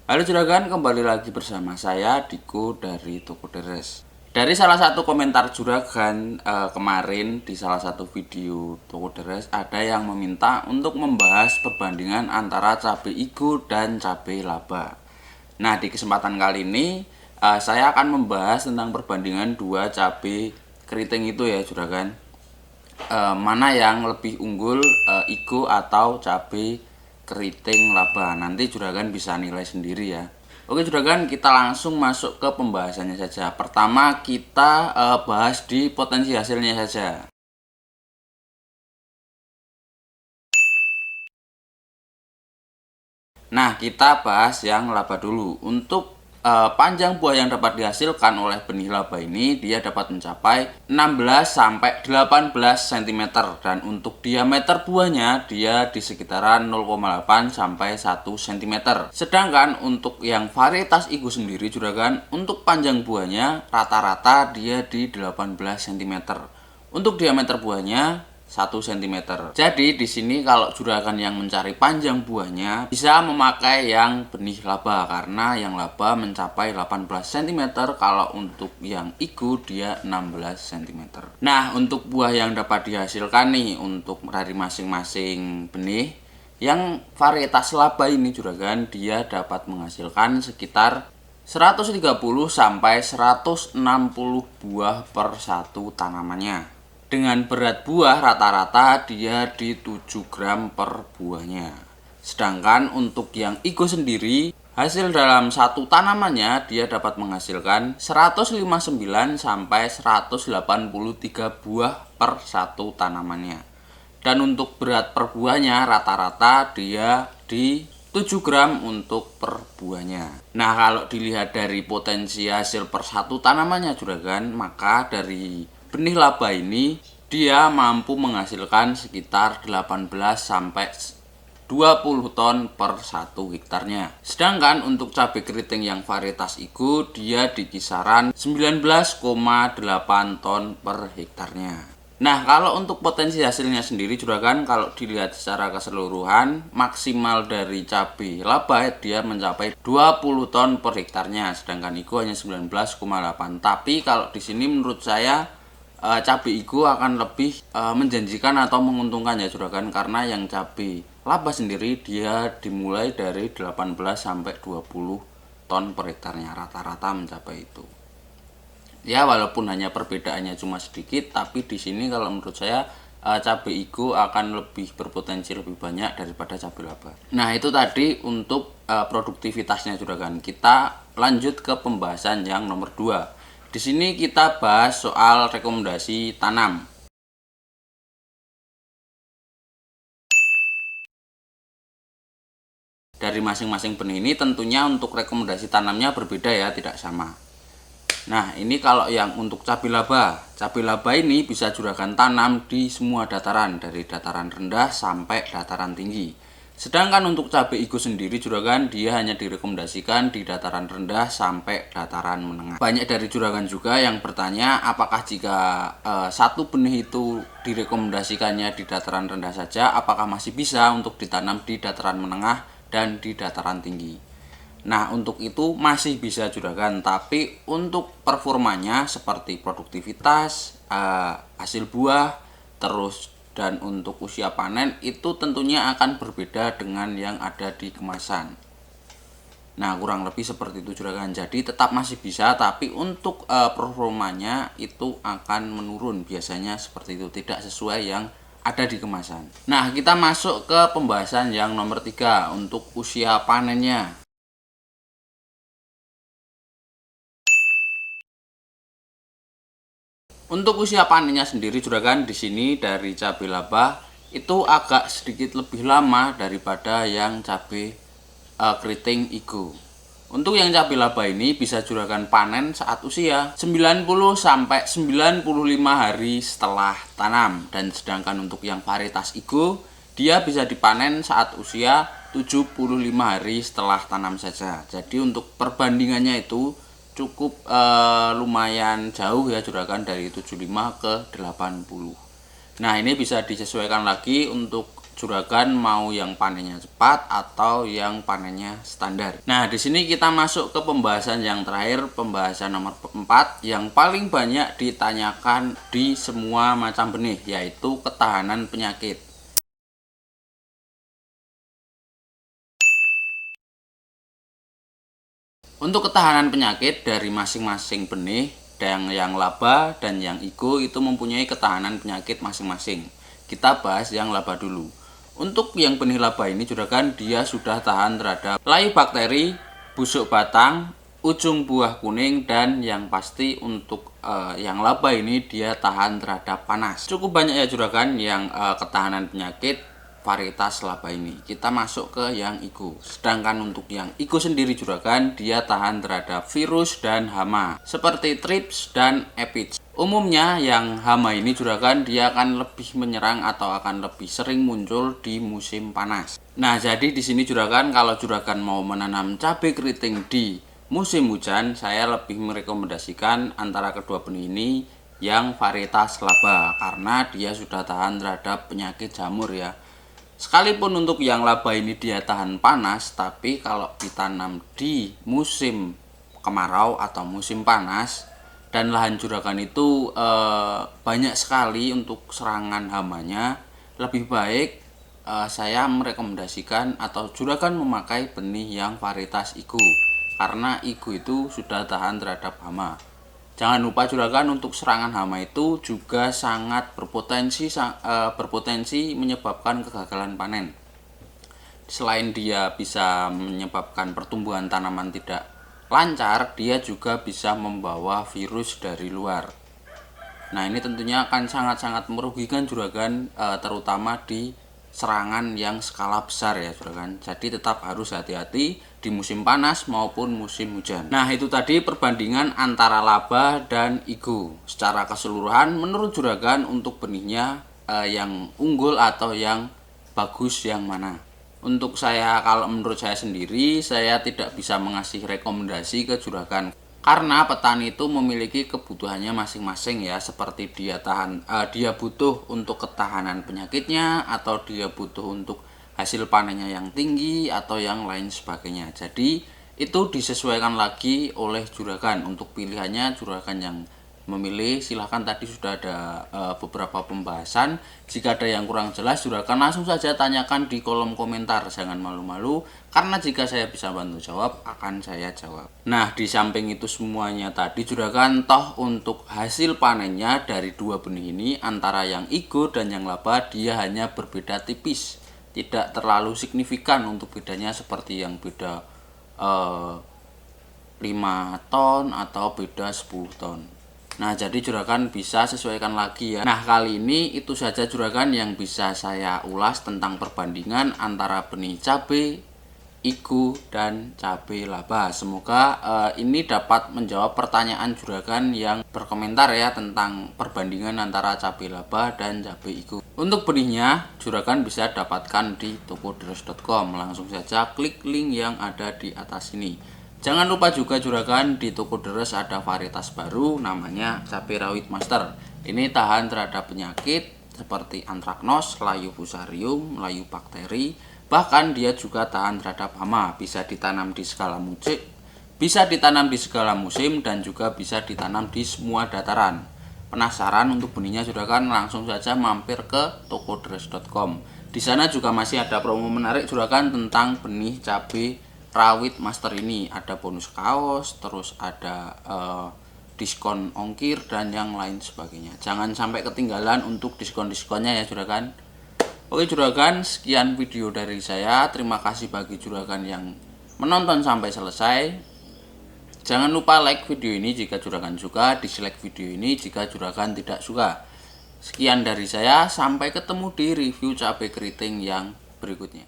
Halo juragan, kembali lagi bersama saya Diko dari Toko Deres. Dari salah satu komentar juragan kemarin di salah satu video Toko Deres ada yang meminta untuk membahas perbandingan antara cabai igo dan cabai laba. Nah, di kesempatan kali ini saya akan membahas tentang perbandingan dua cabai keriting itu ya juragan. Mana yang lebih unggul, igo atau cabai keriting laba. Nanti juragan bisa nilai sendiri ya. Oke juragan, kita langsung masuk ke pembahasannya saja. Pertama kita bahas di potensi hasilnya saja. Nah, kita bahas yang laba dulu. Untuk panjang buah yang dapat dihasilkan oleh benih laba ini, dia dapat mencapai 16 sampai 18 cm dan untuk diameter buahnya dia di sekitaran 0,8 sampai 1 cm. Sedangkan untuk yang varietas igo sendiri juragan, untuk panjang buahnya rata-rata dia di 18 cm. Untuk diameter buahnya 1 cm. Jadi di sini kalau juragan yang mencari panjang buahnya bisa memakai yang benih laba karena yang laba mencapai 18 cm, kalau untuk yang igo dia 16 cm. Nah, untuk buah yang dapat dihasilkan nih untuk dari masing-masing benih, yang varietas laba ini juragan dia dapat menghasilkan sekitar 130 sampai 160 buah per satu tanamannya. Dengan berat buah rata-rata dia di 7 gram per buahnya. Sedangkan untuk yang igo sendiri, hasil dalam satu tanamannya dia dapat menghasilkan 159 sampai 183 buah per satu tanamannya. Dan untuk berat per buahnya rata-rata dia di 7 gram untuk per buahnya. Nah, kalau dilihat dari potensi hasil per satu tanamannya juragan, maka dari benih laba ini dia mampu menghasilkan sekitar 18 sampai 20 ton per 1 hektarnya. Sedangkan untuk cabai keriting yang varietas igo dia di kisaran 19,8 ton per hektarnya. Nah, kalau untuk potensi hasilnya sendiri juragan, kalau dilihat secara keseluruhan, maksimal dari cabai laba dia mencapai 20 ton per hektarnya, sedangkan igo hanya 19,8. Tapi kalau di sini menurut saya cabai igo akan lebih menjanjikan atau menguntungkan ya juragan, karena yang cabai laba sendiri dia dimulai dari 18 sampai 20 ton per hektarnya, rata-rata mencapai itu. Ya, walaupun hanya perbedaannya cuma sedikit, tapi di sini kalau menurut saya cabai igo akan lebih berpotensi lebih banyak daripada cabai laba. Nah, itu tadi untuk produktivitasnya juragan. Kita lanjut ke pembahasan yang nomor 2. Di sini kita bahas soal rekomendasi tanam. Dari masing-masing benih ini tentunya untuk rekomendasi tanamnya berbeda ya, tidak sama. Nah, ini kalau yang untuk cabai laba ini bisa juragan tanam di semua dataran, dari dataran rendah sampai dataran tinggi. Sedangkan untuk cabai igo sendiri juragan dia hanya direkomendasikan di dataran rendah sampai dataran menengah. Banyak dari juragan juga yang bertanya apakah jika satu benih itu direkomendasikannya di dataran rendah saja, apakah masih bisa untuk ditanam di dataran menengah dan di dataran tinggi. Nah, untuk itu masih bisa juragan, tapi untuk performanya seperti produktivitas, hasil buah, terus dan untuk usia panen itu tentunya akan berbeda dengan yang ada di kemasan. Nah, kurang lebih seperti itu juragan. Jadi tetap masih bisa, tapi untuk performanya itu akan menurun biasanya, seperti itu, tidak sesuai yang ada di kemasan. Nah, kita masuk ke pembahasan yang nomor 3 untuk usia panennya. Untuk usia panennya sendiri juragan di sini dari cabai laba itu agak sedikit lebih lama daripada yang cabai keriting igo. Untuk yang cabai laba ini bisa juragan panen saat usia 90 sampai 95 hari setelah tanam, dan sedangkan untuk yang varietas igo dia bisa dipanen saat usia 75 hari setelah tanam saja. Jadi untuk perbandingannya itu cukup lumayan jauh ya juragan, dari 75 ke 80. Nah, ini bisa disesuaikan lagi untuk juragan mau yang panennya cepat atau yang panennya standar. Nah, di sini kita masuk ke pembahasan yang terakhir, pembahasan nomor 4 yang paling banyak ditanyakan di semua macam benih, yaitu ketahanan penyakit. Untuk ketahanan penyakit dari masing-masing benih, yang laba dan yang igo itu mempunyai ketahanan penyakit masing-masing. Kita bahas yang laba dulu. Untuk yang benih laba ini juragan, dia sudah tahan terhadap layu bakteri, busuk batang, ujung buah kuning, dan yang pasti untuk yang laba ini dia tahan terhadap panas. Cukup banyak ya juragan yang ketahanan penyakit varietas laba ini. Kita masuk ke yang igo. Sedangkan untuk yang igo sendiri juragan, dia tahan terhadap virus dan hama seperti thrips dan aphids. Umumnya yang hama ini juragan, dia akan lebih menyerang atau akan lebih sering muncul di musim panas. Nah, jadi di sini juragan, kalau juragan mau menanam cabai keriting di musim hujan, saya lebih merekomendasikan antara kedua benih ini yang varietas laba karena dia sudah tahan terhadap penyakit jamur ya. Sekalipun untuk yang laba ini dia tahan panas, tapi kalau ditanam di musim kemarau atau musim panas dan lahan juragan itu banyak sekali untuk serangan hamanya, lebih baik saya merekomendasikan atau juragan memakai benih yang varietas igo, karena igo itu sudah tahan terhadap hama. Jangan lupa juragan, untuk serangan hama itu juga sangat berpotensi menyebabkan kegagalan panen. Selain dia bisa menyebabkan pertumbuhan tanaman tidak lancar, dia juga bisa membawa virus dari luar. Nah, ini tentunya akan sangat-sangat merugikan juragan, terutama di serangan yang skala besar ya juragan. Jadi tetap harus hati-hati di musim panas maupun musim hujan. Nah, itu tadi perbandingan antara laba dan igo. Secara keseluruhan menurut juragan untuk benihnya yang unggul atau yang bagus yang mana? Untuk saya, kalau menurut saya sendiri, saya tidak bisa mengasih rekomendasi ke juragan karena petani itu memiliki kebutuhannya masing-masing ya, seperti dia butuh untuk ketahanan penyakitnya, atau dia butuh untuk hasil panennya yang tinggi, atau yang lain sebagainya. Jadi itu disesuaikan lagi oleh juragan. Untuk pilihannya juragan yang memilih, silahkan. Tadi sudah ada beberapa pembahasan. Jika ada yang kurang jelas, juragan langsung saja tanyakan di kolom komentar, jangan malu-malu, karena jika saya bisa bantu jawab, akan saya jawab. Nah, di samping itu semuanya tadi juragan, toh untuk hasil panennya dari dua benih ini antara yang igo dan yang laba, dia hanya berbeda tipis, tidak terlalu signifikan untuk bedanya seperti yang beda 5 ton atau beda 10 ton. Nah, jadi juragan bisa sesuaikan lagi ya. Nah, kali ini itu saja juragan yang bisa saya ulas tentang perbandingan antara benih cabai igo dan cabai laba. Semoga ini dapat menjawab pertanyaan juragan yang berkomentar ya tentang perbandingan antara cabai laba dan cabai igo. Untuk benihnya juragan bisa dapatkan di tokoderes.com. Langsung saja klik link yang ada di atas ini. Jangan lupa juga juragan, di toko deres ada varietas baru namanya cabai rawit master. Ini tahan terhadap penyakit seperti antraknos, layu fusarium, layu bakteri, bahkan dia juga tahan terhadap hama. Bisa ditanam di segala musim, dan juga bisa ditanam di semua dataran. Penasaran untuk benihnya juragan, langsung saja mampir ke tokoderes.com. Di sana juga masih ada promo menarik juragan tentang benih cabai rawit master ini. Ada bonus kaos, terus ada diskon ongkir dan yang lain sebagainya. Jangan sampai ketinggalan untuk diskon-diskonnya ya juragan. Oke juragan, sekian video dari saya. Terima kasih bagi juragan yang menonton sampai selesai. Jangan lupa like video ini jika juragan suka, dislike video ini jika juragan tidak suka. Sekian dari saya, sampai ketemu di review cabai keriting yang berikutnya.